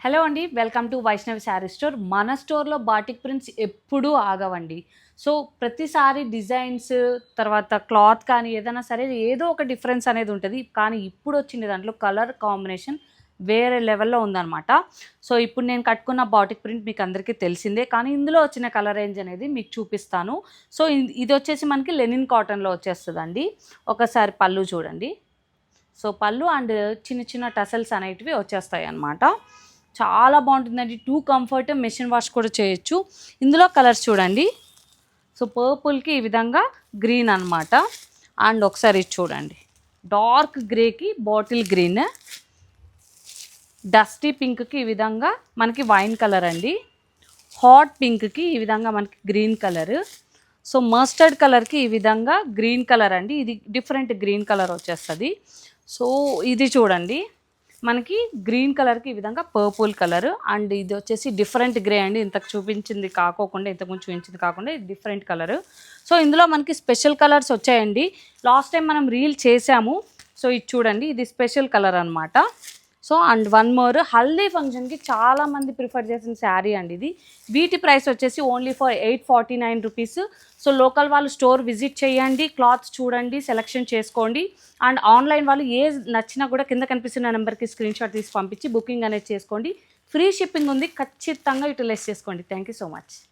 Hello అండి, welcome to Vaishnavi sari store. మన స్టోర్లో బాటిక్ ప్రింట్స్ ఎప్పుడూ ఆగవండి. సో ప్రతిసారి డిజైన్స్ తర్వాత క్లాత్ కానీ ఏదైనా సరే ఏదో ఒక డిఫరెన్స్ అనేది ఉంటుంది. కానీ ఇప్పుడు వచ్చిన దాంట్లో కలర్ కాంబినేషన్ వేరే లెవెల్లో ఉందన్నమాట. సో ఇప్పుడు నేను కట్టుకున్న బాటిక్ ప్రింట్ మీకు అందరికీ తెలిసిందే, కానీ ఇందులో వచ్చిన కలర్ రేంజ్ అనేది మీకు చూపిస్తాను. సో ఇది వచ్చేసి మనకి లెనిన్ కాటన్లో వచ్చేస్తుందండి. ఒకసారి పళ్ళు చూడండి. సో పళ్ళు అండ్ చిన్న చిన్న టసల్స్ అనేటివి వచ్చేస్తాయి అన్నమాట. చాలా బాగుంటుందండి. టూ కంఫర్ట్, మెషిన్ వాష్ కూడా చేయొచ్చు. ఇందులో కలర్స్ చూడండి. సో పర్పుల్కి ఈ విధంగా గ్రీన్ అనమాట. అండ్ ఒకసారి చూడండి, డార్క్ గ్రేకి బాటిల్ గ్రీన్, డస్టీ పింక్కి ఈ విధంగా మనకి వైన్ కలర్ అండి, హాట్ పింక్కి ఈ విధంగా మనకి గ్రీన్ కలర్, సో మస్టర్డ్ కలర్కి ఈ విధంగా గ్రీన్ కలర్ అండి. ఇది డిఫరెంట్ గ్రీన్ కలర్ వచ్చేస్తుంది. సో ఇది చూడండి, మనకి గ్రీన్ కలర్కి ఈ విధంగా పర్పుల్ కలర్, అండ్ ఇది వచ్చేసి డిఫరెంట్ గ్రే అండి. ఇంతకు చూపించింది కాకోకుండా, ఇంతకుముందు చూపించింది కాకుండా ఇది డిఫరెంట్ కలర్. సో ఇందులో మనకి స్పెషల్ కలర్స్ వచ్చాయండి. లాస్ట్ టైం మనం రీల్ చేసాము. సో ఇది చూడండి, ఇది స్పెషల్ కలర్ అనమాట. So and one more, haldi ఫంక్షన్కి చాలామంది ప్రిఫర్ చేసిన శారీ అండి ఇది. వీటి ప్రైస్ వచ్చేసి only for 849 rupees. So local వాళ్ళు స్టోర్ విజిట్ చేయండి, క్లాత్ చూడండి, సెలెక్షన్ చేసుకోండి. అండ్ ఆన్లైన్ వాళ్ళు ఏ నచ్చినా కూడా కింద కనిపిస్తున్న నెంబర్కి స్క్రీన్ షాట్ తీసి పంపించి బుకింగ్ అనేది చేసుకోండి. ఫ్రీ షిప్పింగ్ ఉంది, ఖచ్చితంగా యూటిలైజ్ చేసుకోండి. Thank you so much.